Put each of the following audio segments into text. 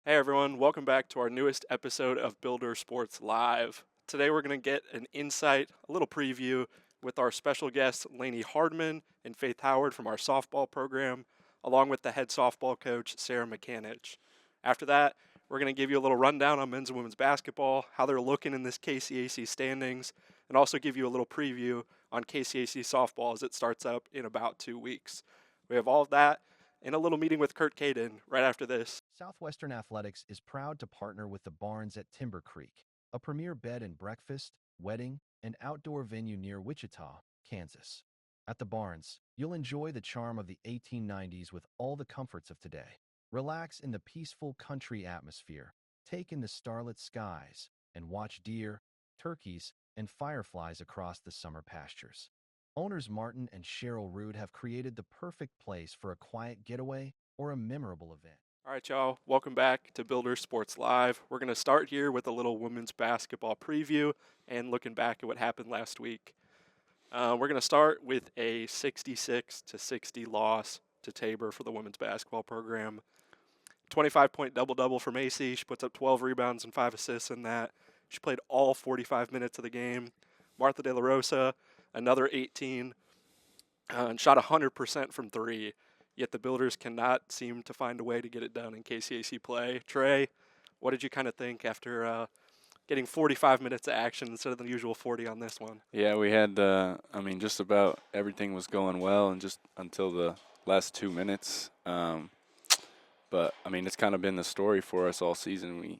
Hey everyone, welcome back to our newest episode of Builder Sports Live. Today we're going to get an insight, a little preview with our special guests Lainey Hardman and Fathy Howard from our softball program, along with the head softball coach Sarah McAninch. After that, we're going to give you a little rundown on men's and women's basketball, how they're looking in this KCAC standings, and also give you a little preview on KCAC softball as it starts up in about 2 weeks. We have all of that in a little meeting with Curt Caden right after this. Southwestern Athletics is proud to partner with the Barns at Timber Creek, a premier bed and breakfast, wedding, and outdoor venue near Wichita, Kansas. At the Barns, you'll enjoy the charm of the 1890s with all the comforts of today. Relax in the peaceful country atmosphere, take in the starlit skies, and watch deer, turkeys, and fireflies across the summer pastures. Owners Martin and Cheryl Rood have created the perfect place for a quiet getaway or a memorable event. All right, y'all. Welcome back to Builder Sports Live. We're going to start here with a little women's basketball preview and looking back at what happened last week. We're going to start with a 66-60 loss to Tabor for the women's basketball program. 25-point double-double for Macy. She puts up 12 rebounds and 5 assists in that. She played all 45 minutes of the game. Martha De La Rosa, another 18, and shot 100% from three. Yet the Builders cannot seem to find a way to get it done in KCAC play. Trey, what did you kind of think after getting 45 minutes of action instead of the usual 40 on this one? Yeah, we had, just about everything was going well and just until the last 2 minutes. But it's kind of been the story for us all season.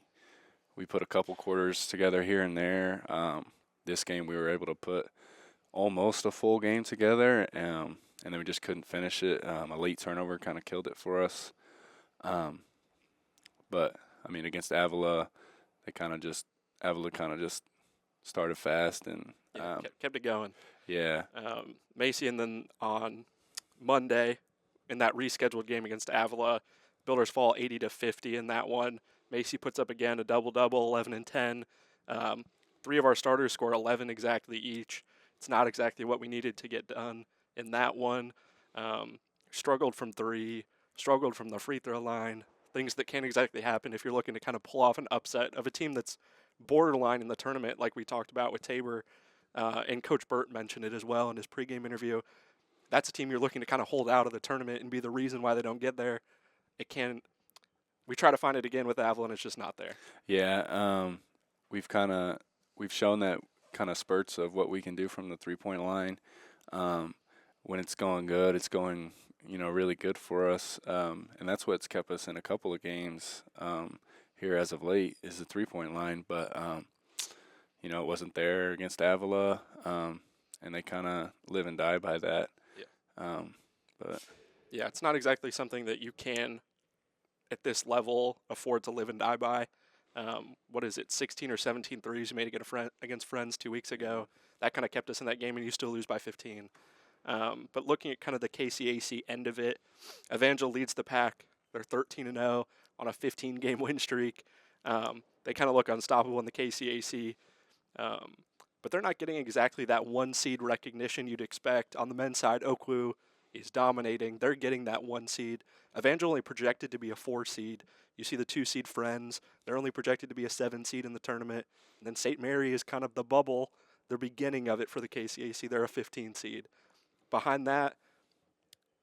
We put a couple quarters together here and there. This game we were able to put almost a full game together, and then we just couldn't finish it. A late turnover kind of killed it for us. But against Avila, Avila kind of just started fast and kept it going. Yeah. Macy, and then on Monday in that rescheduled game against Avila, Builders fall 80-50 in that one. Macy puts up again a double-double, 11 and 10. 3 of our starters score 11 exactly each. It's not exactly what we needed to get done in that one. Struggled from three, struggled from the free throw line, things that can't exactly happen if you're looking to kind of pull off an upset of a team that's borderline in the tournament, like we talked about with Tabor, and Coach Burt mentioned it as well in his pregame interview. That's a team you're looking to kind of hold out of the tournament and be the reason why they don't get there. We try to find it again with Avila, and it's just not there. Yeah, we've shown that kind of spurts of what we can do from the three-point line. When it's going good, it's going really good for us, and that's what's kept us in a couple of games here as of late is the three-point line. But it wasn't there against Avila, and they kind of live and die by that. Yeah. But yeah, it's not exactly something that you can, at this level, afford to live and die by. 16 or 17 threes you made against Friends 2 weeks ago. That kind of kept us in that game, and you still lose by 15. But looking at kind of the KCAC end of it, Evangel leads the pack. They're 13-0 on a 15-game win streak. They kind of look unstoppable in the KCAC. But they're not getting exactly that one seed recognition you'd expect. On the men's side, Oakwu is dominating. They're getting that one seed. Evangel only projected to be a 4 seed. You see the 2 seed Friends. They're only projected to be a 7 seed in the tournament. And then St. Mary is kind of the bubble, the beginning of it for the KCAC. They're a 15 seed. Behind that,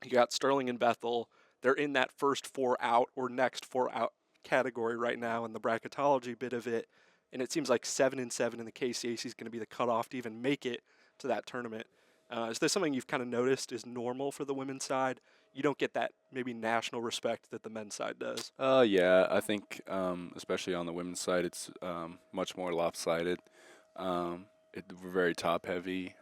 you got Sterling and Bethel. They're in that first 4 out or next 4 out category right now in the bracketology bit of it. And it seems like 7-7 in the KCAC is going to be the cutoff to even make it to that tournament. Is this something you've kind of noticed is normal for the women's side? You don't get that maybe national respect that the men's side does. Yeah, I think especially on the women's side, it's much more lopsided. We're very top heavy.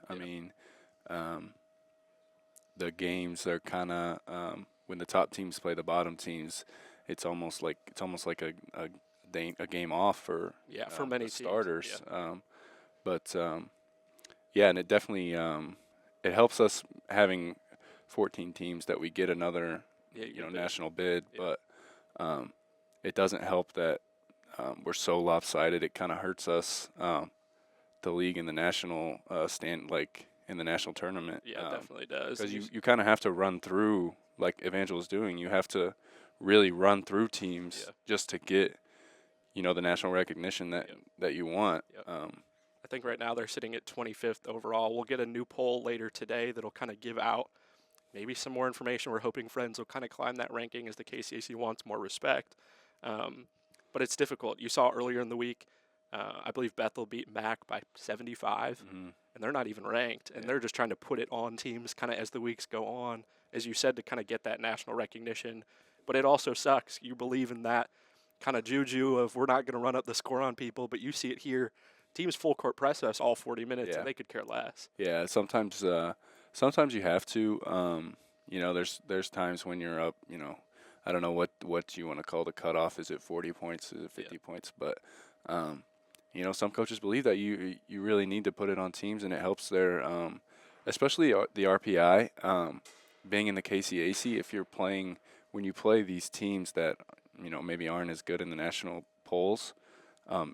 The games are kind of when the top teams play the bottom teams, it's almost like a game off for many starters. Teams. And it definitely it helps us having 14 teams that we get another national bid, but it doesn't help that we're so lopsided. It kind of hurts us, the league and the national stand in the national tournament. Yeah, it definitely does. Because you kind of have to run through, like Evangel is doing. You have to really run through teams just to get, the national recognition that you want. Yep. I think right now they're sitting at 25th overall. We'll get a new poll later today that'll kind of give out maybe some more information. We're hoping Friends will kind of climb that ranking as the KCAC wants more respect. But it's difficult. You saw earlier in the week, I believe Bethel beat Mac by 75, and they're not even ranked. And they're just trying to put it on teams kind of as the weeks go on, as you said, to kind of get that national recognition. But it also sucks. You believe in that kind of juju of we're not going to run up the score on people, but you see it here. Teams full court press us all 40 minutes, and they could care less. Yeah, sometimes you have to. There's times when you're up. I don't know what you want to call the cutoff. Is it 40 points? Is it 50 points? But some coaches believe that you really need to put it on teams, and it helps their, especially the RPI, being in the KCAC. If you're playing when you play these teams that maybe aren't as good in the national polls,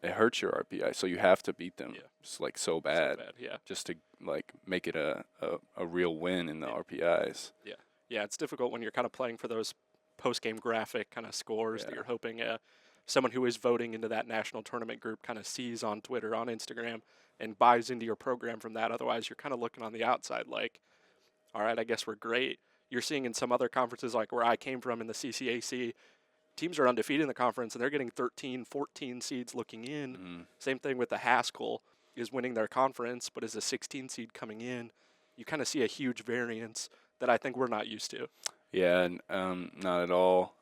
it hurts your RPI. So you have to beat them. It's like so bad. Just to like make it a real win in the RPIs. Yeah, it's difficult when you're kind of playing for those post-game graphic kind of scores that you're hoping someone who is voting into that national tournament group kind of sees on Twitter, on Instagram, and buys into your program from that. Otherwise, you're kind of looking on the outside like, all right, I guess we're great. You're seeing in some other conferences like where I came from in the CCAC, teams are undefeated in the conference, and they're getting 13, 14 seeds looking in. Same thing with the Haskell is winning their conference, but as a 16 seed coming in, you kind of see a huge variance that I think we're not used to. Yeah, not at all.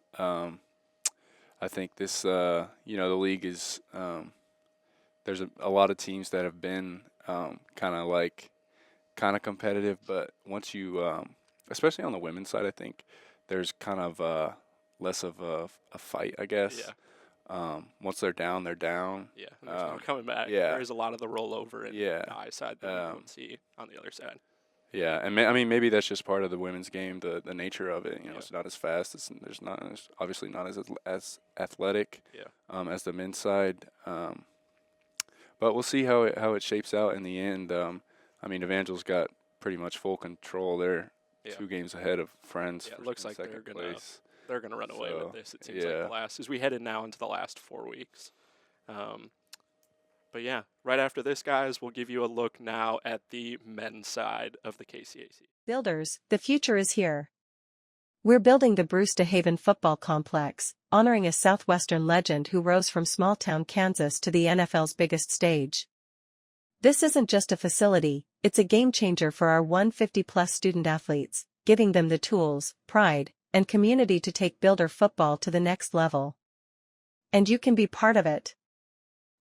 I think this, the league is, there's a lot of teams that have been kind of competitive, but once you, especially on the women's side, I think there's kind of less of a fight, I guess. Once they're down, they're down. Yeah, and there's no coming back. There is a lot of the rollover in the I side that you don't see on the other side. Yeah, and maybe that's just part of the women's game, the nature of it. It's not as fast. It's obviously not as athletic as the men's side. But we'll see how it shapes out in the end. Evangel's got pretty much full control. They're 2 games ahead of Friends. Yeah, it looks like they're gonna run away with this. It seems like as we headed now into the last 4 weeks. But yeah, right after this, guys, we'll give you a look now at the men's side of the KCAC. Builders, the future is here. We're building the Bruce DeHaven Football Complex, honoring a Southwestern legend who rose from small-town Kansas to the NFL's biggest stage. This isn't just a facility, it's a game-changer for our 150-plus student-athletes, giving them the tools, pride, and community to take Builder football to the next level. And you can be part of it.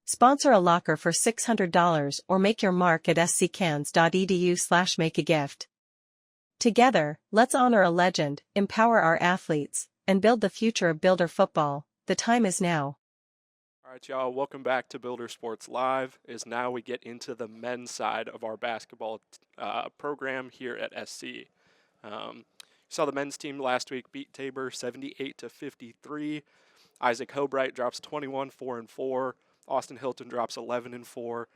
Sponsor a locker for $600 or make your mark at sccans.edu/make-a-gift. Together, let's honor a legend, empower our athletes, and build the future of Builder football. The time is now. All right, y'all, welcome back to Builder Sports Live. As now we get into the men's side of our basketball program here at SC. Saw the men's team last week beat Tabor 78-53. Isaac Hobright drops 21, 4-4. Austin Hilton drops 11-4.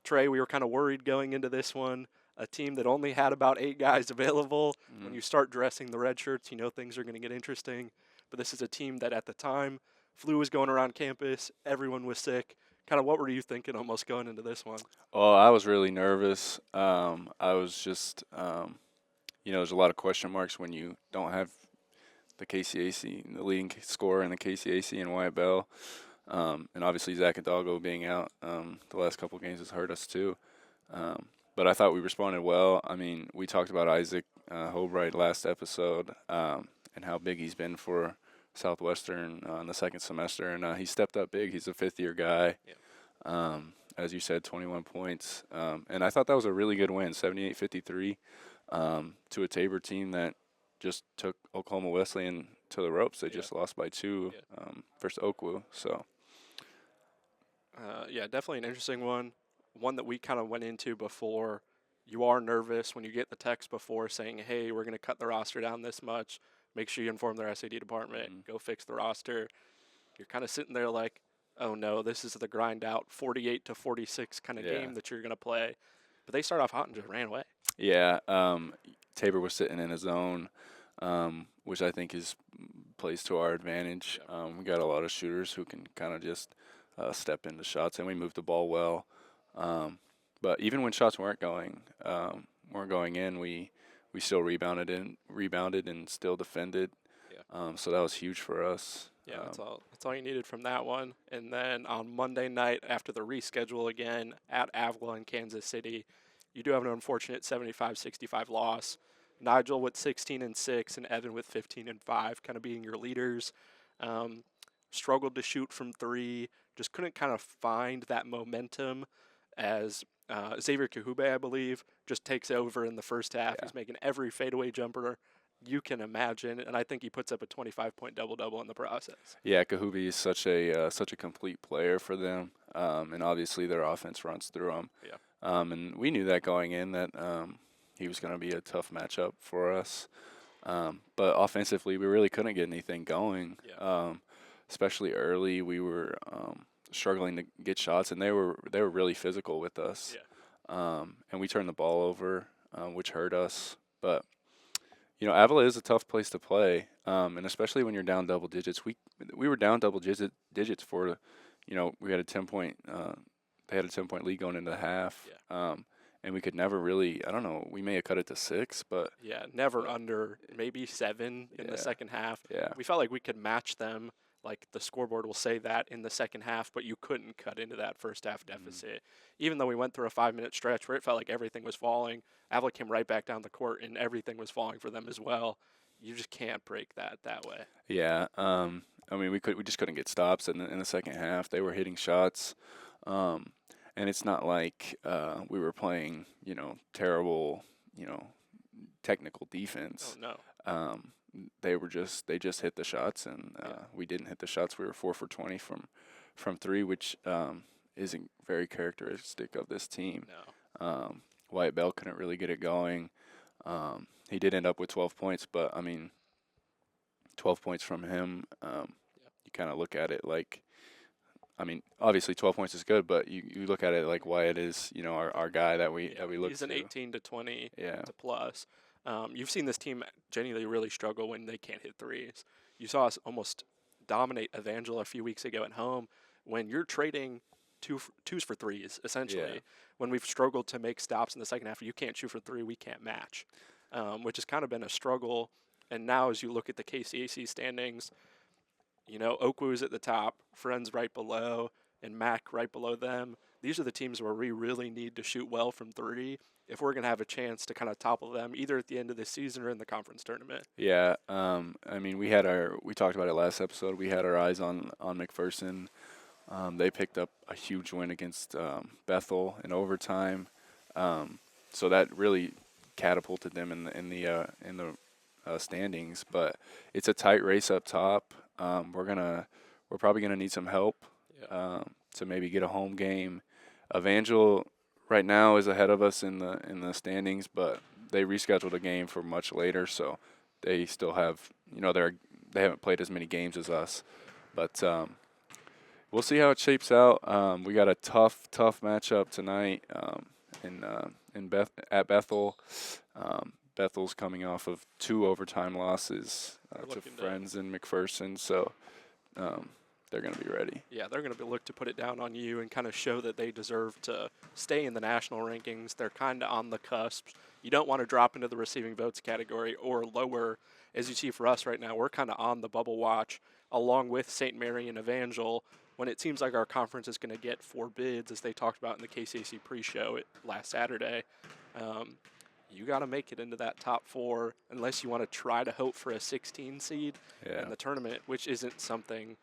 Trey, we were kind of worried going into this one. A team that only had about 8 guys available. When you start dressing the red shirts, things are going to get interesting. But this is a team that at the time, flu was going around campus. Everyone was sick. Kind of what were you thinking almost going into this one? Oh, I was really nervous. I was just, there's a lot of question marks when you don't have the KCAC, the leading scorer in the KCAC and Wyatt Bell. And obviously Zach Hidalgo being out the last couple of games has hurt us too. But I thought we responded well. We talked about Isaac Hobright last episode and how big he's been for Southwestern in the second semester. And he stepped up big. He's a fifth-year guy. As you said, 21 points. And I thought that was a really good win, 78-53, to a Tabor team that just took Oklahoma Wesleyan to the ropes. They just lost by 2 versus Oakwood. So, definitely an interesting one. One that we kind of went into before. You are nervous when you get the text before saying, hey, we're going to cut the roster down this much. Make sure you inform their SAD department. Go fix the roster. You're kind of sitting there like, oh, no, this is the grind out 48-46 kind of game that you're going to play. but they started off hot and just ran away. Yeah, Tabor was sitting in his zone, which I think plays to our advantage. We got a lot of shooters who can kind of just step into shots, and we moved the ball well. But even when shots weren't going in, we still rebounded and still defended. Yeah. So that was huge for us. Yeah, that's all you needed from that one. And then on Monday night, after the reschedule again at Avila in Kansas City, you do have an unfortunate 75-65 loss. Nigel with 16-6 and Evan with 15-5, kind of being your leaders. Struggled to shoot from three, just couldn't kind of find that momentum as Xavier Kahube, I believe, just takes over in the first half. Yeah. He's making every fadeaway jumper you can imagine, and I think he puts up a 25-point double-double in the process. Yeah, Kahubi is such a complete player for them, and obviously their offense runs through him. Yeah. And we knew that going in that he was going to be a tough matchup for us. But offensively, we really couldn't get anything going. Yeah. Especially early, we were struggling to get shots, and they were really physical with us. Yeah. And we turned the ball over, which hurt us. But Avila is a tough place to play, and especially when you're down double digits. We were down double digits for, we had a 10-point. They had a 10-point lead going into the half. Yeah. And we could never really. I don't know. We may have cut it to 6, but yeah, never under maybe 7 in the second half. Yeah. We felt like we could match them. Like the scoreboard will say that in the second half, but you couldn't cut into that first half deficit. Even though we went through a 5-minute stretch where it felt like everything was falling, Avila came right back down the court and everything was falling for them as well. You just can't break that way. Yeah. I mean, we just couldn't get stops in the second half. They were hitting shots, and it's not like we were playing, terrible, technical defense. Oh no. They just hit the shots, and we didn't hit the shots. We were 4 for 20 from three, which isn't very characteristic of this team. No. Wyatt Bell couldn't really get it going. He did end up with 12 points, but I mean, 12 points from him. You kind of look at it like, I mean, obviously 12 points is good, but you look at it like Wyatt is, our guy that we look He's to. an 18 to 20 Yeah. to plus. You've seen this team genuinely really struggle when they can't hit threes. You saw us almost dominate Evangel a few weeks ago at home when you're trading twos for threes, essentially. Yeah. When we've struggled to make stops in the second half, you can't shoot for three, we can't match, which has kind of been a struggle. And now as you look at the KCAC standings, Oakwu's at the top, Friends right below, and Mac right below them. These are the teams where we really need to shoot well from three if we're going to have a chance to kind of topple them either at the end of the season or in the conference tournament. Yeah, I mean, we talked about it last episode. We had our eyes on McPherson. They picked up a huge win against Bethel in overtime, so that really catapulted them in the standings. But it's a tight race up top. We're probably gonna need some help to maybe get a home game. Evangel right now is ahead of us in the standings, but they rescheduled a game for much later, so they still have they haven't played as many games as us, but we'll see how it shapes out. We got a tough matchup tonight at Bethel. Bethel's coming off of 2 overtime losses to Friends and McPherson, so they're going to be ready. Yeah, they're going to look to put it down on you and kind of show that they deserve to stay in the national rankings. They're kind of on the cusp. You don't want to drop into the receiving votes category or lower. As you see for us right now, we're kind of on the bubble watch along with St. Mary and Evangel when it seems like our conference is going to get 4 bids, as they talked about in the KCAC pre-show last Saturday. You got to make it into that top 4 unless you want to try to hope for a 16 seed in the tournament, which isn't something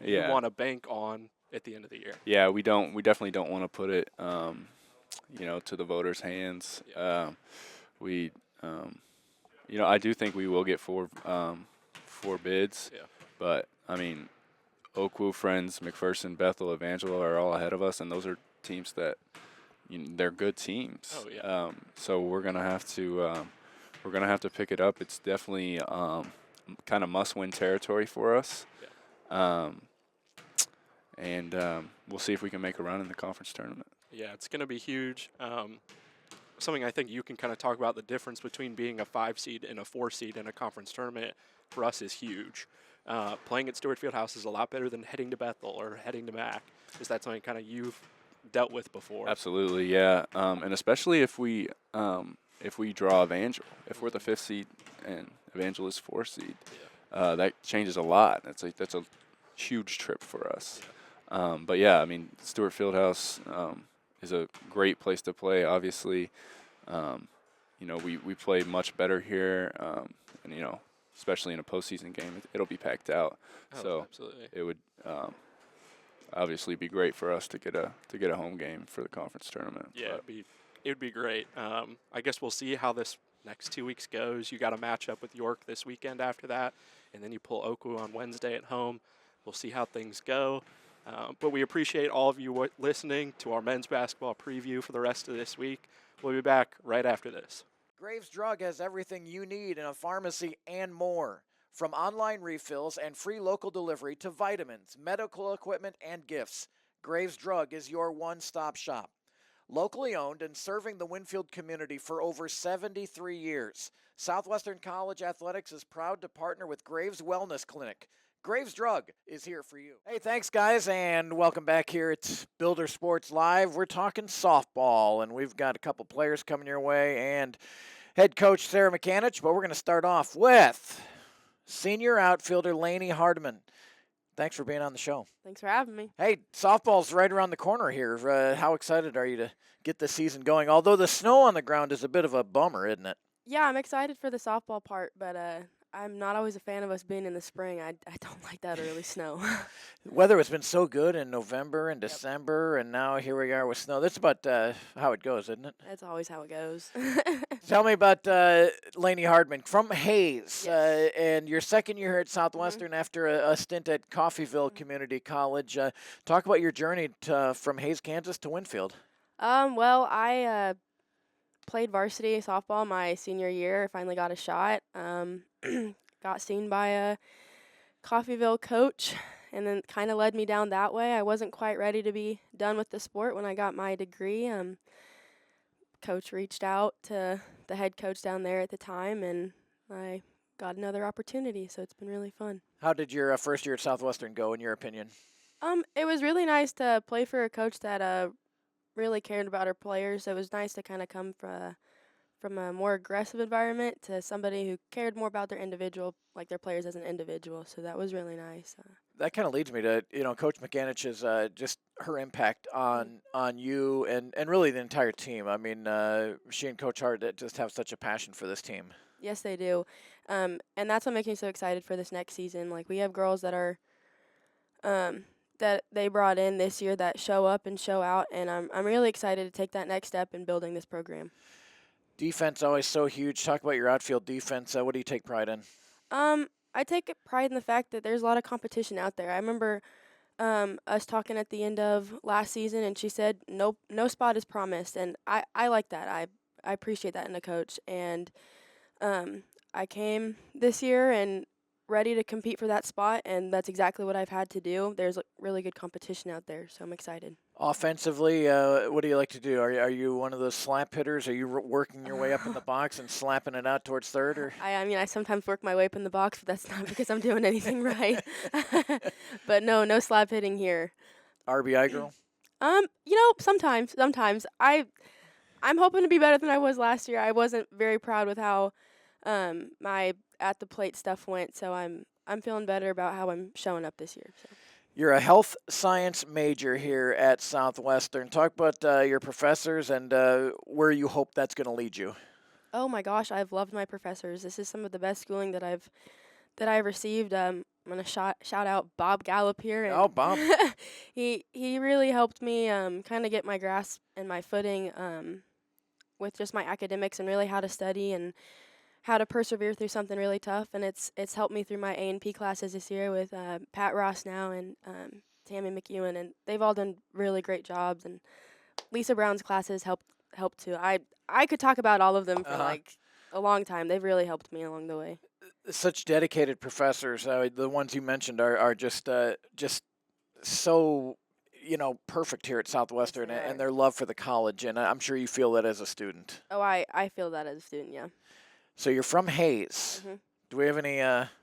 you want to bank on at the end of the year. Yeah, we definitely don't want to put it, to the voters' hands. Yeah. I do think we will get 4 bids. Yeah. But I mean, Oakwood, Friends, McPherson, Bethel, Evangel are all ahead of us, and those are teams that they're good teams. Oh yeah. So we're gonna have to pick it up. It's definitely kind of must-win territory for us. Yeah. And we'll see if we can make a run in the conference tournament. Yeah, it's going to be huge. something I think you can kind of talk about. The difference between being a 5 seed and a 4 seed in a conference tournament for us is huge. Playing at Stewart Fieldhouse is a lot better than heading to Bethel or heading to Mac. Is that something kind of you've dealt with before? Absolutely, yeah. And especially if we draw Evangel, if we're the 5th seed and Evangel is 4 seed, that changes a lot. That's a huge trip for us. But yeah, I mean, Stewart Fieldhouse is a great place to play. Obviously, we play much better here, and especially in a postseason game, it'll be packed out. So absolutely. it would obviously be great for us to get a home game for the conference tournament. Yeah, it'd be great. I guess we'll see how this next 2 weeks goes. You got a matchup with York this weekend after that, and then you pull Oku on Wednesday at home. We'll see how things go. But we appreciate all of you listening to our men's basketball preview for the rest of this week. We'll be back right after this. Graves Drug has everything you need in a pharmacy and more. From online refills and free local delivery to vitamins, medical equipment, and gifts, Graves Drug is your one-stop shop. Locally owned and serving the Winfield community for over 73 years, Southwestern College Athletics is proud to partner with Graves Wellness Clinic. Graves Drug is here for you. Hey, thanks, guys, and welcome back here at Builder Sports Live. We're talking softball, and we've got a couple players coming your way and head coach Sarah McAninch, but we're going to start off with senior outfielder Lainey Hardman. Thanks for being on the show. Thanks for having me. Hey, softball's right around the corner here. How excited are you to get the season going? Although the snow on the ground is a bit of a bummer, isn't it? Yeah, I'm excited for the softball part, but I'm not always a fan of us being in the spring. I don't like that early snow. The weather has been so good in November and December, and now here we are with snow. That's about how it goes, isn't it? That's always how it goes. Tell me about Lainey Hardman from Hayes, Yes. and your second year here at Southwestern after a stint at Coffeyville Community College. Talk about your journey from Hayes, Kansas to Winfield. Well, I played varsity softball my senior year. I finally got a shot. Got seen by a Coffeyville coach, and then kind of led me down that way. I wasn't quite ready to be done with the sport when I got my degree. Coach reached out to the head coach down there at the time, and I got another opportunity, so it's been really fun. How did your first year at Southwestern go, in your opinion? It was really nice to play for a coach that really cared about her players. It was nice to kind of come from a more aggressive environment to somebody who cared more about their players as an individual. So that was really nice. That kind of leads me to, Coach McAninch's just her impact on you and really the entire team. I mean, she and Coach Hart just have such a passion for this team. Yes, they do. And that's what makes me so excited for this next season. Like, we have girls that are that they brought in this year that show up and show out, and I'm really excited to take that next step in building this program. Defense always so huge. Talk about your outfield defense. What do you take pride in? I take pride in the fact that there's a lot of competition out there. I remember us talking at the end of last season, and she said no spot is promised, and I like that. I appreciate that in a coach, and I came this year and ready to compete for that spot, and that's exactly what I've had to do. There's really good competition out there, so I'm excited. Offensively, what do you like to do? Are you one of those slap hitters? Are you working your way up in the box and slapping it out towards third? Or? I mean, I sometimes work my way up in the box, but that's not because I'm doing anything right. But no slap hitting here. RBI girl? Sometimes. I'm hoping to be better than I was last year. I wasn't very proud with how my at the plate stuff went, so I'm feeling better about how I'm showing up this year. So. You're a health science major here at Southwestern. Talk about your professors and where you hope that's going to lead you. Oh my gosh, I've loved my professors. This is some of the best schooling that I've received. I'm gonna shout out Bob Gallup here. And oh, Bob! he really helped me kind of get my grasp and my footing with just my academics and really how to study and how to persevere through something really tough, and it's helped me through my A&P classes this year with Pat Ross now and Tammy McEwen, and they've all done really great jobs. And Lisa Brown's classes helped too. I could talk about all of them for like a long time. They've really helped me along the way. Such dedicated professors. The ones you mentioned are just so perfect here at Southwestern they and are. their love for the college, and I'm sure you feel that as a student. Oh, I feel that as a student, yeah. So you're from Hayes. Mhm. Do we have any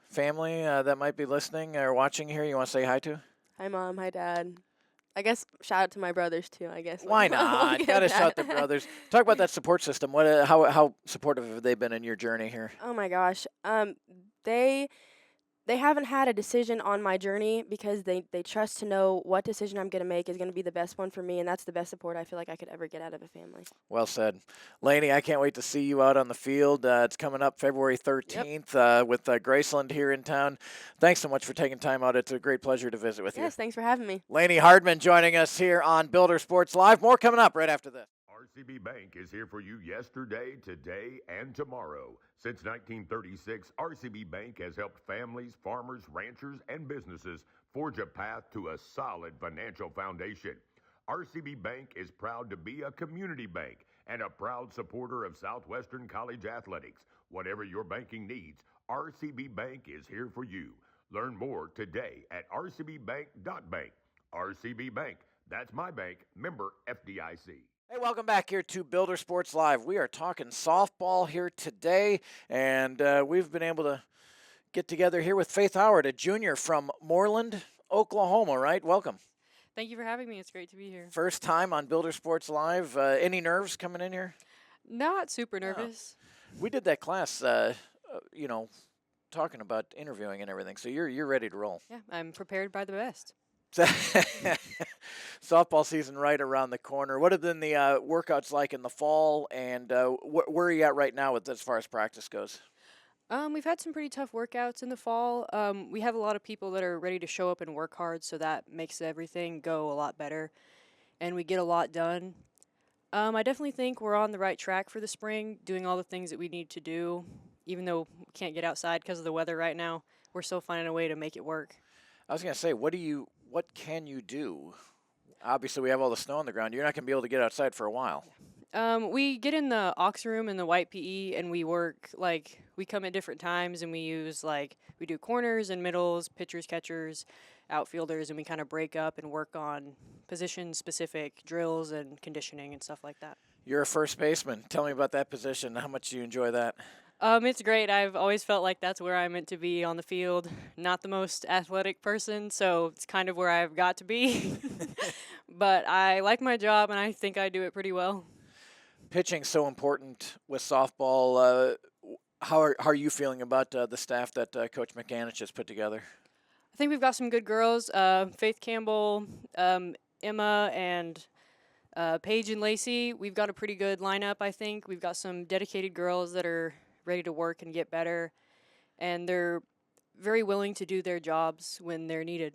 family that might be listening or watching here you want to say hi to? Hi, Mom. Hi, Dad. I guess shout out to my brothers, too, I guess. Why We'll not? get Gotta that. shout the brothers. Talk about that support system. How supportive have they been in your journey here? Oh, my gosh. They haven't had a decision on my journey because they trust to know what decision I'm going to make is going to be the best one for me, and that's the best support I feel like I could ever get out of a family. Well said. Lainey, I can't wait to see you out on the field. It's coming up February 13th with Graceland here in town. Thanks so much for taking time out. It's a great pleasure to visit with you. Yes, thanks for having me. Lainey Hardman joining us here on Builder Sports Live. More coming up right after this. RCB Bank is here for you yesterday, today, and tomorrow. Since 1936, RCB Bank has helped families, farmers, ranchers, and businesses forge a path to a solid financial foundation. RCB Bank is proud to be a community bank and a proud supporter of Southwestern College athletics. Whatever your banking needs, RCB Bank is here for you. Learn more today at rcbbank.bank. RCB Bank, that's my bank, member FDIC. Hey, welcome back here to Builder Sports Live. We are talking softball here today, and we've been able to get together here with Fathy Howard, a junior from Moreland, Oklahoma, right? Welcome. Thank you for having me. It's great to be here. First time on Builder Sports Live. Any nerves coming in here? Not super nervous. We did that class, talking about interviewing and everything, so you're ready to roll. Yeah, I'm prepared by the best. Softball season right around the corner. What have been the workouts like in the fall, and where are you at right now as far as practice goes? We've had some pretty tough workouts in the fall. We have a lot of people that are ready to show up and work hard, so that makes everything go a lot better, and we get a lot done. I definitely think we're on the right track for the spring, doing all the things that we need to do. Even though we can't get outside because of the weather right now, we're still finding a way to make it work. I was going to say, what can you do? Obviously, we have all the snow on the ground. You're not going to be able to get outside for a while. We get in the aux room in the white PE, and we work, we come at different times, and we use, we do corners and middles, pitchers, catchers, outfielders, and we kind of break up and work on position-specific drills and conditioning and stuff like that. You're a first baseman. Tell me about that position. How much do you enjoy that? It's great. I've always felt like that's where I'm meant to be on the field. Not the most athletic person, so it's kind of where I've got to be. But I like my job, and I think I do it pretty well. Pitching's so important with softball. How are you feeling about the staff that Coach McAninch has put together? I think we've got some good girls. Faith Campbell, Emma, and Paige and Lacey. We've got a pretty good lineup, I think. We've got some dedicated girls that are ready to work and get better, and they're very willing to do their jobs when they're needed.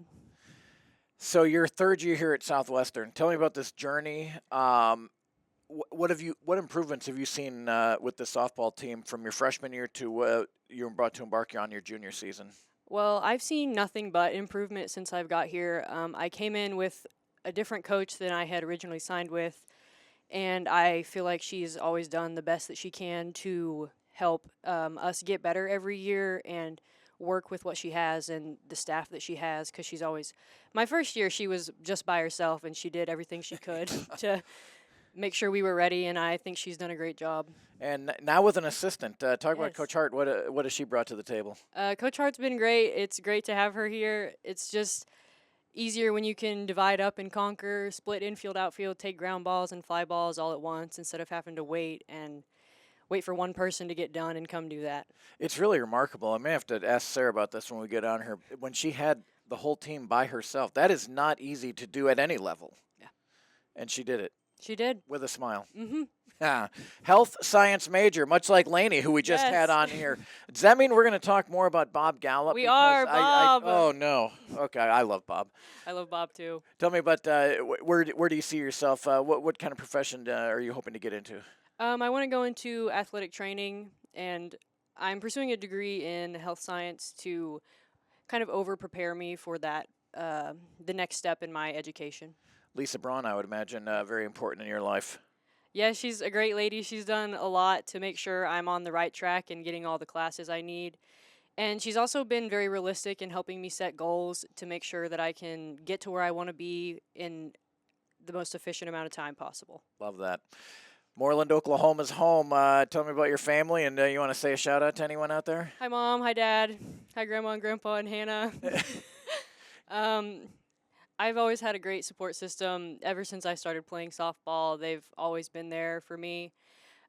So your third year here at Southwestern. Tell me about this journey. What improvements have you seen with the softball team from your freshman year to you were brought to embark on your junior season? Well, I've seen nothing but improvement since I've got here. I came in with a different coach than I had originally signed with, and I feel like she's always done the best that she can to help us get better every year and work with what she has and the staff that she has, because she's always – my first year she was just by herself, and she did everything she could to make sure we were ready, and I think she's done a great job. And now with an assistant, talk about Yes. Coach Hart. What has she brought to the table? Coach Hart's been great. It's great to have her here. It's just easier when you can divide up and conquer, split infield, outfield, take ground balls and fly balls all at once instead of having to wait for one person to get done and come do that. It's really remarkable. I may have to ask Sarah about this when we get on her. When she had the whole team by herself, that is not easy to do at any level. Yeah. And she did it. She did. With a smile. Mm-hmm. Yeah. Health science major, much like Lainey, who we just Yes. had on here. Does that mean we're going to talk more about Bob Gallup? We Because are, Bob. oh, no. Okay, I love Bob. I love Bob too. Tell me about where do you see yourself? What kind of profession are you hoping to get into? I want to go into athletic training, and I'm pursuing a degree in health science to kind of over-prepare me for that, the next step in my education. Lisa Braun, I would imagine, very important in your life. Yeah, she's a great lady. She's done a lot to make sure I'm on the right track and getting all the classes I need. And she's also been very realistic in helping me set goals to make sure that I can get to where I want to be in the most efficient amount of time possible. Love that. Moreland, Oklahoma's home. Tell me about your family, and you want to say a shout out to anyone out there? Hi, Mom. Hi, Dad. Hi, Grandma and Grandpa and Hannah. I've always had a great support system ever since I started playing softball. They've always been there for me.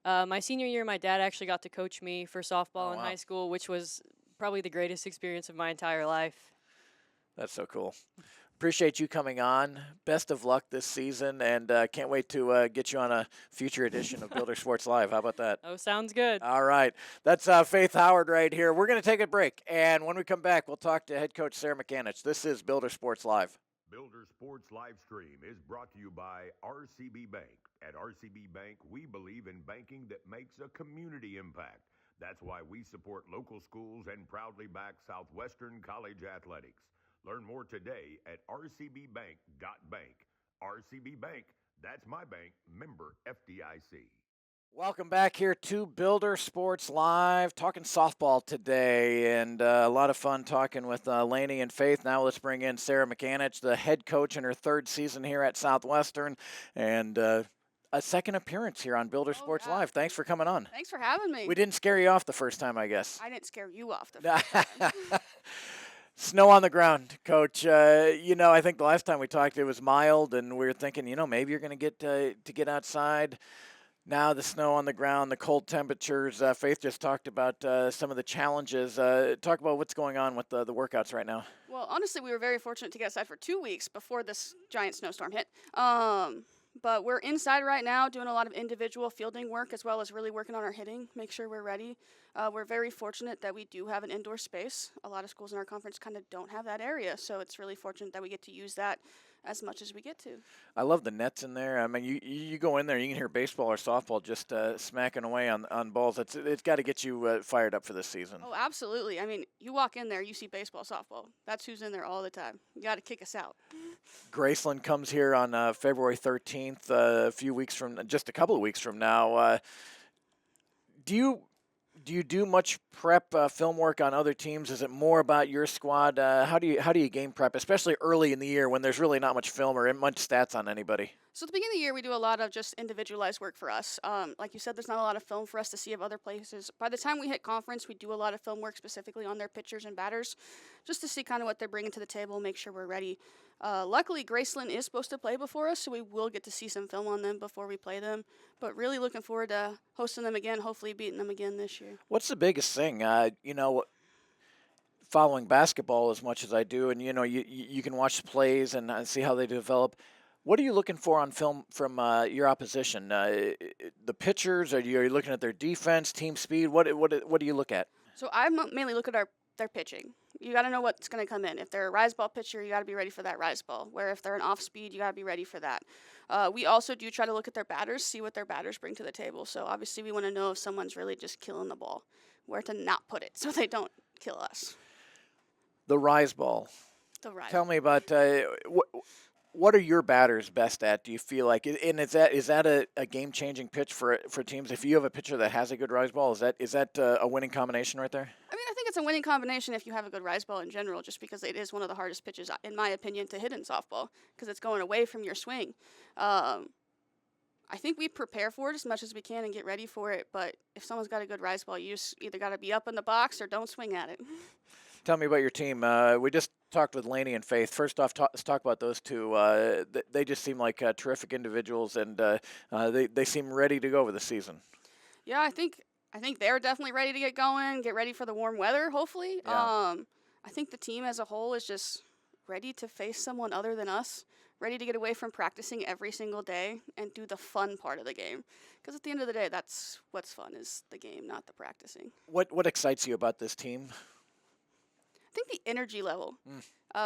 My senior year, my dad actually got to coach me for softball in high school, which was probably the greatest experience of my entire life. That's so cool. Appreciate you coming on. Best of luck this season, and can't wait to get you on a future edition of Builder Sports Live. How about that? Oh, sounds good. All right. That's Fathy Howard right here. We're going to take a break, and when we come back, we'll talk to head coach Sarah McAninch. This is Builder Sports Live. Builder Sports Live Stream is brought to you by RCB Bank. At RCB Bank, we believe in banking that makes a community impact. That's why we support local schools and proudly back Southwestern College athletics. Learn more today at rcbbank.bank. RCB Bank, that's my bank, member FDIC. Welcome back here to Builder Sports Live, talking softball today, and a lot of fun talking with Lainey and Faith. Now let's bring in Sarah McAninch, the head coach in her third season here at Southwestern, and a second appearance here on Builder Sports Live. Thanks for coming on. Thanks for having me. We didn't scare you off the first time, I guess. I didn't scare you off the first time. Snow on the ground, Coach. I think the last time we talked, it was mild, and we were thinking, maybe you're going to get to get outside. Now the snow on the ground, the cold temperatures. Faith just talked about some of the challenges. Talk about what's going on with the workouts right now. Well, honestly, we were very fortunate to get outside for 2 weeks before this giant snowstorm hit. But we're inside right now doing a lot of individual fielding work as well as really working on our hitting, make sure we're ready. We're very fortunate that we do have an indoor space. A lot of schools in our conference kind of don't have that area, so it's really fortunate that we get to use that as much as we get to. I love the nets in there. I mean, you go in there, you can hear baseball or softball just smacking away on balls. It's got to get you fired up for this season. Oh, absolutely. I mean, you walk in there, you see baseball, softball. That's who's in there all the time. You got to kick us out. Graceland comes here on February 13th, just a couple of weeks from now. Do you do much prep film work on other teams? Is it more about your squad? How do you game prep, especially early in the year when there's really not much film or much stats on anybody? So at the beginning of the year, we do a lot of just individualized work for us. Like you said, there's not a lot of film for us to see of other places. By the time we hit conference, we do a lot of film work specifically on their pitchers and batters, just to see kind of what they're bringing to the table, make sure we're ready. Luckily, Graceland is supposed to play before us, so we will get to see some film on them before we play them. But really looking forward to hosting them again, hopefully beating them again this year. What's the biggest thing? Following basketball as much as I do, and you can watch plays and see how they develop. What are you looking for on film from your opposition? The pitchers? Are you looking at their defense, team speed? What do you look at? So I mainly look at their pitching. You got to know what's going to come in. If they're a rise ball pitcher, you got to be ready for that rise ball. Where if they're an off speed, you got to be ready for that. We also do try to look at their batters, see what their batters bring to the table. So obviously we want to know if someone's really just killing the ball, where to not put it so they don't kill us. The rise ball. The rise. Tell me about what are your batters best at? Do you feel like, and is that a game-changing pitch for teams? If you have a pitcher that has a good rise ball, is that a winning combination right there? I mean, I think it's a winning combination if you have a good rise ball in general, just because it is one of the hardest pitches, in my opinion, to hit in softball, because it's going away from your swing. I think we prepare for it as much as we can and get ready for it, but if someone's got a good rise ball, you just either got to be up in the box or don't swing at it. Tell me about your team. We just talked with Lainey and Faith. First off, let's talk about those two. They just seem like terrific individuals, and they seem ready to go over the season. Yeah, I think they're definitely ready to get going, get ready for the warm weather, hopefully. Yeah. I think the team as a whole is just ready to face someone other than us, ready to get away from practicing every single day and do the fun part of the game. Because at the end of the day, that's what's fun, is the game, not the practicing. What excites you about this team? I think the energy level.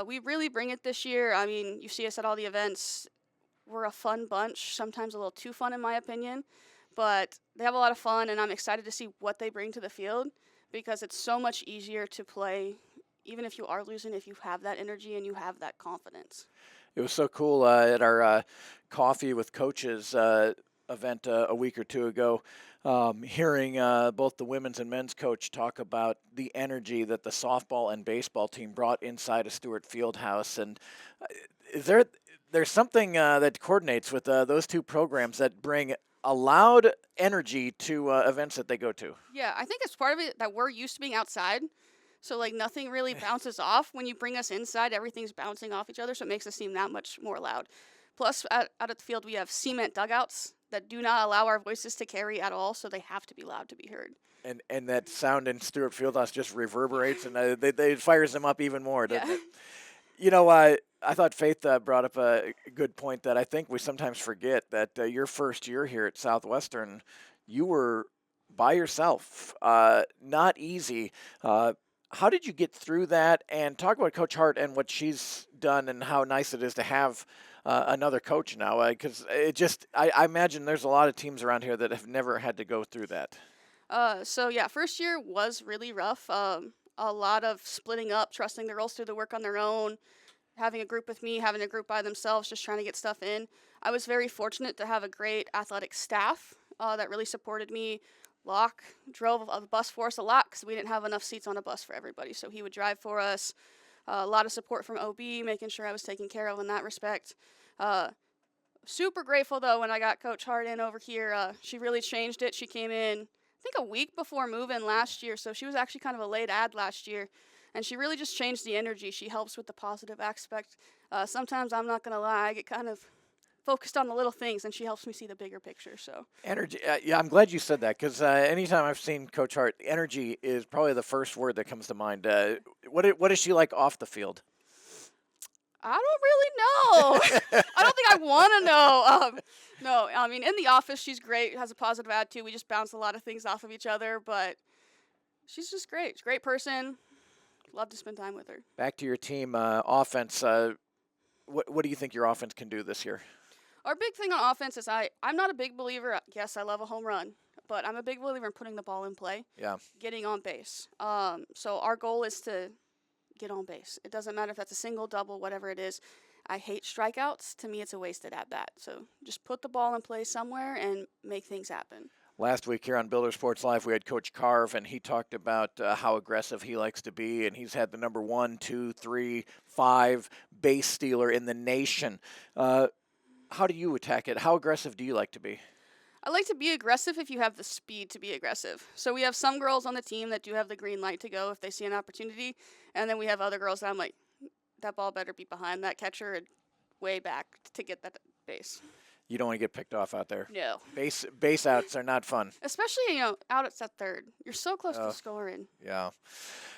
We really bring it this year. I mean, you see us at all the events. We're a fun bunch, sometimes a little too fun in my opinion, but they have a lot of fun, and I'm excited to see what they bring to the field, because it's so much easier to play, even if you are losing, if you have that energy and you have that confidence. It was so cool at our coffee with coaches. event a week or two ago, hearing both the women's and men's coach talk about the energy that the softball and baseball team brought inside of Stewart Fieldhouse. And is there's something that coordinates with those two programs that bring a loud energy to events that they go to? Yeah, I think it's part of it that we're used to being outside. So, like, nothing really bounces off. When you bring us inside, everything's bouncing off each other, so it makes us seem that much more loud. Plus, out at the field, we have cement dugouts that do not allow our voices to carry at all, so they have to be loud to be heard. And that sound in Stewart Fieldhouse just reverberates, and it fires them up even more, doesn't Yeah. it? You know, I thought Faith brought up a good point that I think we sometimes forget, that your first year here at Southwestern, you were by yourself. Not easy. How did you get through that? And talk about Coach Hart and what she's done and how nice it is to have another coach now. Because I imagine there's a lot of teams around here that have never had to go through that. So yeah, first year was really rough. A lot of splitting up, trusting the girls to do the work on their own, having a group with me, having a group by themselves, just trying to get stuff in. I was very fortunate to have a great athletic staff that really supported me. Locke drove a bus for us a lot because we didn't have enough seats on a bus for everybody, so he would drive for us. A lot of support from OB, making sure I was taken care of in that respect. Super grateful, though, when I got Coach Hart in over here. She really changed it. She came in, I think, a week before move-in last year, so she was actually kind of a late ad last year, and she really just changed the energy. She helps with the positive aspect. Sometimes, I'm not going to lie, I get kind of focused on the little things, and she helps me see the bigger picture. So Energy. Yeah, I'm glad you said that, because anytime I've seen Coach Hart, energy is probably the first word that comes to mind. What is she like off the field? I don't really know. I don't think I want to know. No, I mean, in the office, she's great, has a positive attitude. We just bounce a lot of things off of each other, but she's just great. She's a great person. Love to spend time with her. Back to your team offense. What do you think your offense can do this year? Our big thing on offense is I'm not a big believer. Yes, I love a home run, but I'm a big believer in putting the ball in play. Yeah. Getting on base. So our goal is to get on base. It doesn't matter if that's a single, double, whatever it is. I hate strikeouts. To me, it's a wasted at-bat. So just put the ball in play somewhere and make things happen. Last week here on Builder Sports Live, we had Coach Carve, and he talked about how aggressive he likes to be, and he's had the number 1, 2, 3, 5 base stealer in the nation. How do you attack it? How aggressive do you like to be? I like to be aggressive if you have the speed to be aggressive. So we have some girls on the team that do have the green light to go if they see an opportunity, and then we have other girls that I'm like, that ball better be behind that catcher and way back to get that base. You don't want to get picked off out there. No. Base outs are not fun. Especially, out at third. You're so close to scoring. Yeah.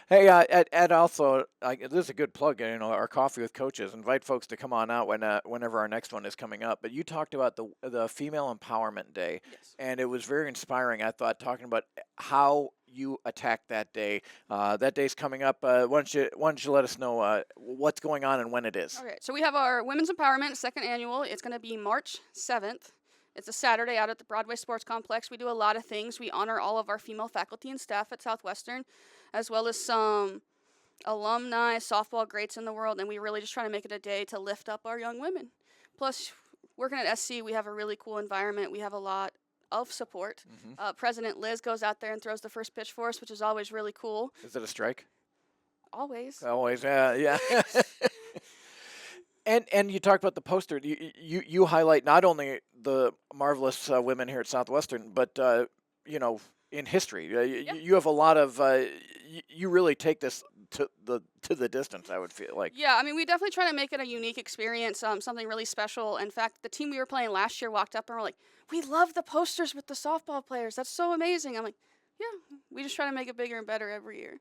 Hey, Ed, also, this is a good plug, our Coffee with Coaches. Invite folks to come on out whenever our next one is coming up. But you talked about the Female Empowerment Day, Yes. and it was very inspiring, I thought, talking about how you attack that day. That day's coming up. Why don't you let us know what's going on and when it is? All right. So we have our Women's Empowerment, second annual. It's going to be March 7th. It's a Saturday out at the Broadway Sports Complex. We do a lot of things. We honor all of our female faculty and staff at Southwestern, as well as some alumni, softball greats in the world, and we really just try to make it a day to lift up our young women. Plus, working at SC, we have a really cool environment. We have a lot of support. Mm-hmm. President Liz goes out there and throws the first pitch for us, which is always really cool. Is it a strike? Always. Always, yeah. And you talked about the poster. You highlight not only the marvelous women here at Southwestern, but in history. You have a lot of. You really take this to the distance, I would feel like. Yeah, I mean, we definitely try to make it a unique experience, something really special. In fact, the team we were playing last year walked up and were like, "We love the posters with the softball players. That's so amazing." I'm like, "Yeah, we just try to make it bigger and better every year."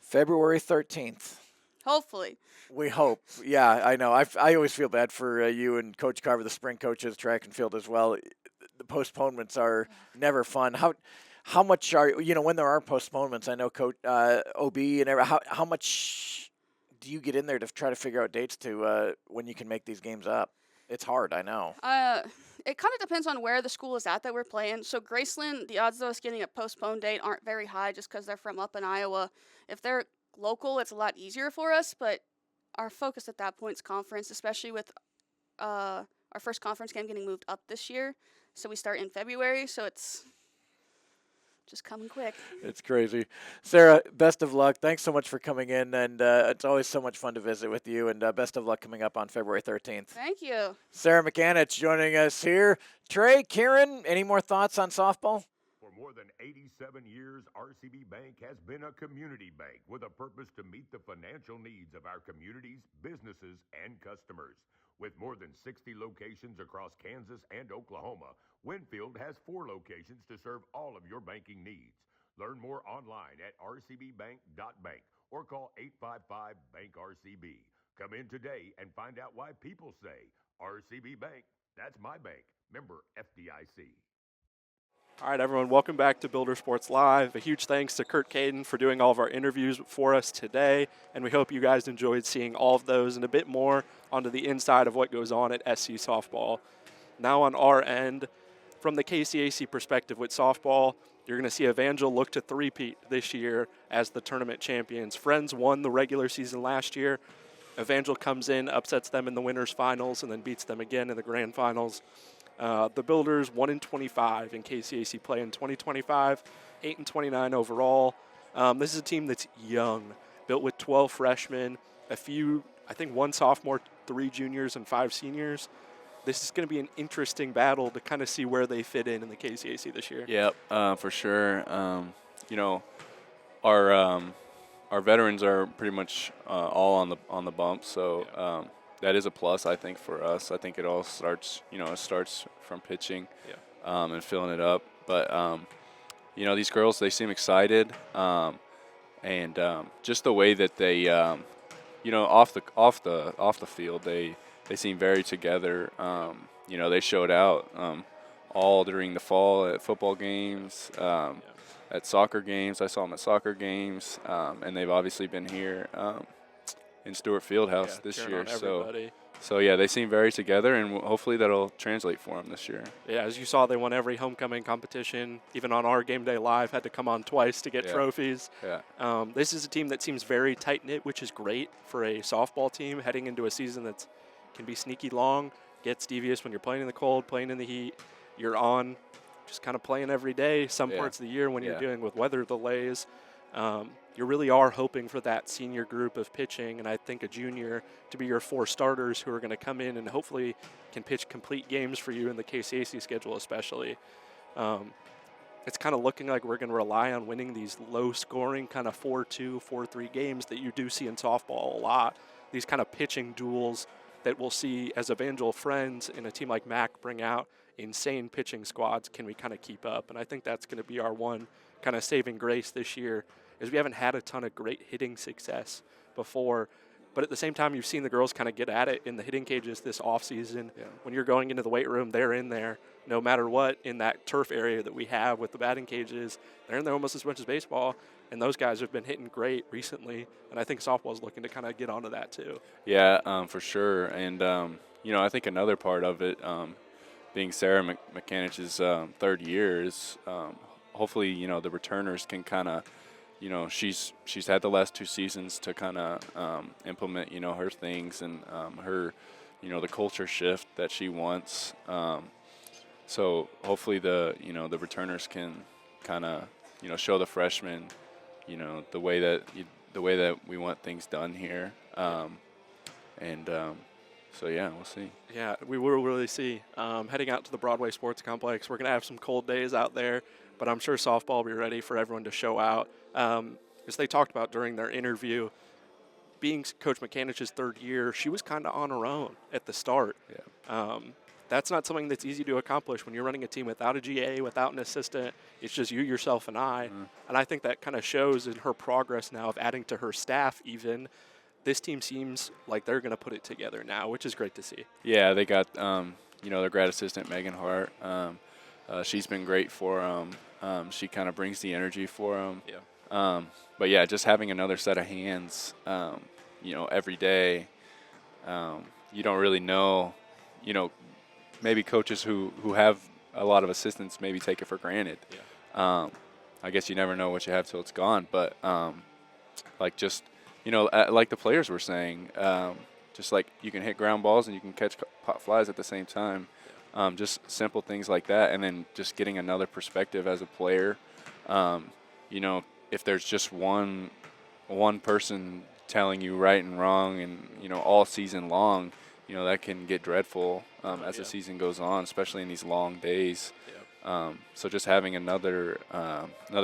February 13th. Hopefully. We hope. Yeah, I know. I always feel bad for you and Coach Carver, the spring coaches, track and field as well. The postponements are never fun. How much are when there are postponements? I know Coach OB and how much do you get in there to try to figure out dates to when you can make these games up? It's hard, I know. It kind of depends on where the school is at that we're playing. So Graceland, the odds of us getting a postponed date aren't very high just because they're from up in Iowa. If they're local, it's a lot easier for us, but our focus at that point is conference, especially with our first conference game getting moved up this year. So we start in February, so it's just coming quick. It's crazy. Sarah, best of luck. Thanks so much for coming in, and it's always so much fun to visit with you, and best of luck coming up on February 13th. Thank you. Sarah McAninch joining us here. Trey, Kieran, any more thoughts on softball? For more than 87 years, RCB Bank has been a community bank with a purpose to meet the financial needs of our communities, businesses, and customers. With more than 60 locations across Kansas and Oklahoma, Winfield has 4 locations to serve all of your banking needs. Learn more online at rcbbank.bank or call 855-BANK-RCB. Come in today and find out why people say, RCB Bank, that's my bank. Member FDIC. All right, everyone, welcome back to Builder Sports Live. A huge thanks to Curt Caden for doing all of our interviews for us today, and we hope you guys enjoyed seeing all of those and a bit more onto the inside of what goes on at SC softball. Now on our end, from the KCAC perspective with softball, you're going to see Evangel look to three-peat this year as the tournament champions. Friends won the regular season last year. Evangel comes in, upsets them in the winners finals, and then beats them again in the grand finals. The Builders 1-25 in KCAC play in 2025, 8-29 overall. This is a team that's young, built with 12 freshmen, I think one sophomore, 3 juniors, and 5 seniors. This is going to be an interesting battle to kind of see where they fit in the KCAC this year. Yep, for sure. Our veterans are pretty much all on the bump, so that is a plus, I think, for us. I think it all starts, it starts from pitching and filling it up. But, these girls, they seem excited. And just the way that they, off the field, they seem very together. They showed out all during the fall at football games, at soccer games. I saw them at soccer games, and they've obviously been here in Stewart Fieldhouse this year. So yeah, they seem very together, and hopefully that'll translate for them this year. Yeah, as you saw, they won every homecoming competition. Even on our Game Day Live, had to come on twice to get trophies. Yeah. This is a team that seems very tight-knit, which is great for a softball team heading into a season that can be sneaky long, gets devious when you're playing in the cold, playing in the heat. You're on just kind of playing every day, some parts of the year when you're dealing with weather delays. You really are hoping for that senior group of pitching, and I think a junior to be your 4 starters who are going to come in and hopefully can pitch complete games for you in the KCAC schedule especially. It's kind of looking like we're going to rely on winning these low-scoring kind of 4-2, 4-3 games that you do see in softball a lot, these kind of pitching duels that we'll see as Evangel friends in a team like MAC bring out insane pitching squads. Can we kind of keep up? And I think that's going to be our one kind of saving grace this year, is we haven't had a ton of great hitting success before. But at the same time, you've seen the girls kind of get at it in the hitting cages this offseason. Yeah. When you're going into the weight room, they're in there no matter what in that turf area that we have with the batting cages. They're in there almost as much as baseball, and those guys have been hitting great recently, and I think softball's looking to kind of get onto that too. Yeah, for sure. And, I think another part of it, being Sarah McAninch's 3rd year, is hopefully, the returners can kind of, she's had the last 2 seasons to kind of implement, her things and her, the culture shift that she wants. So hopefully the returners can kind of, show the freshmen, the way that we want things done here. So yeah, we'll see. Yeah, we will really see. Heading out to the Broadway Sports Complex, we're going to have some cold days out there, but I'm sure softball will be ready for everyone to show out. As they talked about during their interview, being Coach McAninch's 3rd year, she was kind of on her own at the start. Yeah. That's not something that's easy to accomplish when you're running a team without a GA, without an assistant. It's just you, yourself, and I. Mm-hmm. And I think that kind of shows in her progress now of adding to her staff even. This team seems like they're going to put it together now, which is great to see. Yeah, they got, their grad assistant, Megan Hart. She's been great for them. She kind of brings the energy for them. Yeah. But, yeah, just having another set of hands, every day, you don't really know, maybe coaches who have a lot of assistants maybe take it for granted. Yeah. I guess you never know what you have till it's gone. But, like the players were saying, just like you can hit ground balls and you can catch pop flies at the same time. just simple things like that, and then just getting another perspective as a player. You know, if there's just one person telling you right and wrong, and you know, all season long, you know, that can get dreadful as the season goes on, especially in these long days. So just having another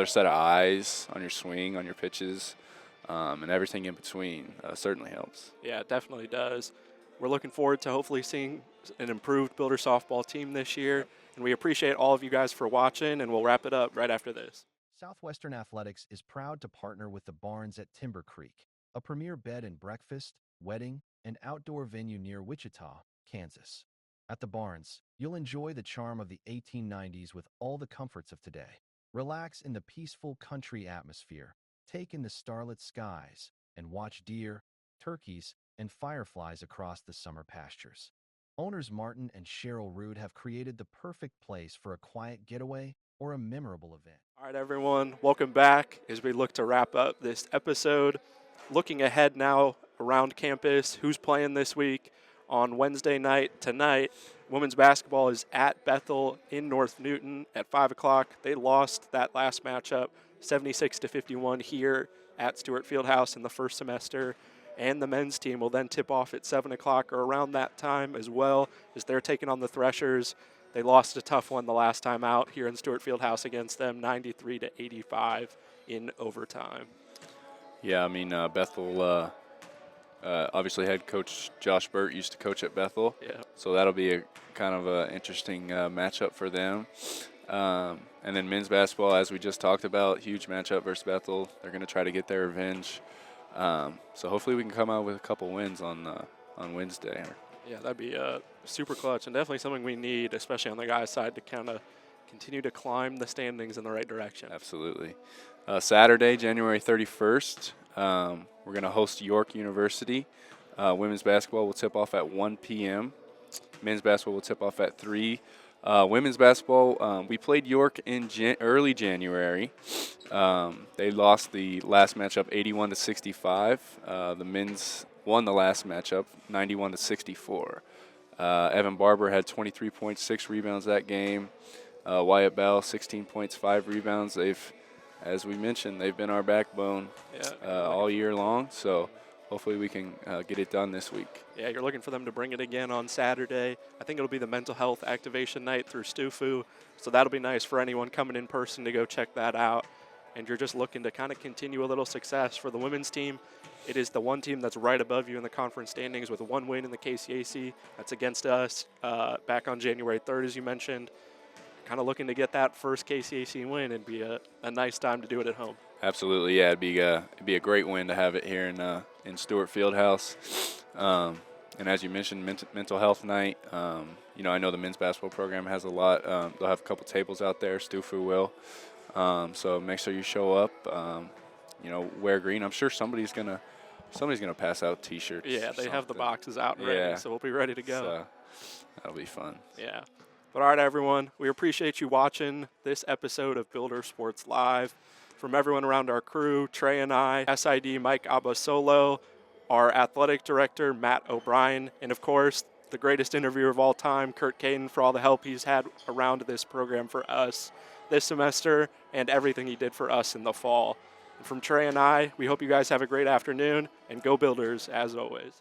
set of eyes on your swing, on your pitches, and everything in between certainly helps. Yeah, it definitely does. We're looking forward to hopefully seeing an improved Builder softball team this year, and we appreciate all of you guys for watching, and we'll wrap it up right after this. Southwestern Athletics is proud to partner with the Barns at Timber Creek, a premier bed and breakfast, wedding, and outdoor venue near Wichita, Kansas. At the Barns, you'll enjoy the charm of the 1890s with all the comforts of today. Relax in the peaceful country atmosphere, take in the starlit skies, and watch deer, turkeys, and fireflies across the summer pastures. Owners Martin and Cheryl Rood have created the perfect place for a quiet getaway or a memorable event. All right, everyone, welcome back as we look to wrap up this episode. Looking ahead now around campus, who's playing this week? On Wednesday night tonight, women's basketball is at Bethel in North Newton at 5 o'clock. They lost that last matchup 76-51 here at Stewart Fieldhouse in the first semester. And the men's team will then tip off at 7 o'clock or around that time as well, as they're taking on the Threshers. They lost a tough one the last time out here in Stewart Fieldhouse against them, 93-85 in overtime. Yeah, I mean, Bethel, obviously head coach Josh Burt used to coach at Bethel. Yeah. So that'll be a kind of an interesting matchup for them. And then men's basketball, as we just talked about, huge matchup versus Bethel. They're going to try to get their revenge. So hopefully we can come out with a couple wins on Wednesday. Yeah, that'd be super clutch and definitely something we need, especially on the guys' side, to kind of continue to climb the standings in the right direction. Absolutely. Saturday, January 31st, we're going to host York University. Women's basketball will tip off at 1 p.m. Men's basketball will tip off at 3. Women's basketball, we played York in early January. They lost the last matchup 81-65. The men's won the last matchup 91-64. Evan Barber had 23.6 rebounds that game. Wyatt Bell 16 points, 5 rebounds. As we mentioned, they've been our backbone all year long. So hopefully we can get it done this week. Yeah, you're looking for them to bring it again on Saturday. I think it'll be the mental health activation night through STUFU, so that'll be nice for anyone coming in person to go check that out. And you're just looking to kind of continue a little success for the women's team. It is the one team that's right above you in the conference standings with 1 win in the KCAC. That's against us back on January 3rd, as you mentioned. Kind of looking to get that first KCAC win and be a nice time to do it at home. Absolutely, yeah. It'd be a great win to have it here in Stewart Fieldhouse. And as you mentioned, mental health night. You know, I know the men's basketball program has a lot. They'll have a couple tables out there. STUFU will. So make sure you show up. You know, wear green. I'm sure somebody's gonna pass out T-shirts. Yeah, they have the boxes out and ready, so we'll be ready to go. So that'll be fun. Yeah. But all right, everyone, we appreciate you watching this episode of Builder Sports Live. From everyone around our crew, Trey and I, SID Mike Abasolo, our athletic director, Matt O'Brien, and of course, the greatest interviewer of all time, Curt Caden, for all the help he's had around this program for us this semester and everything he did for us in the fall. And from Trey and I, we hope you guys have a great afternoon, and go Builders as always.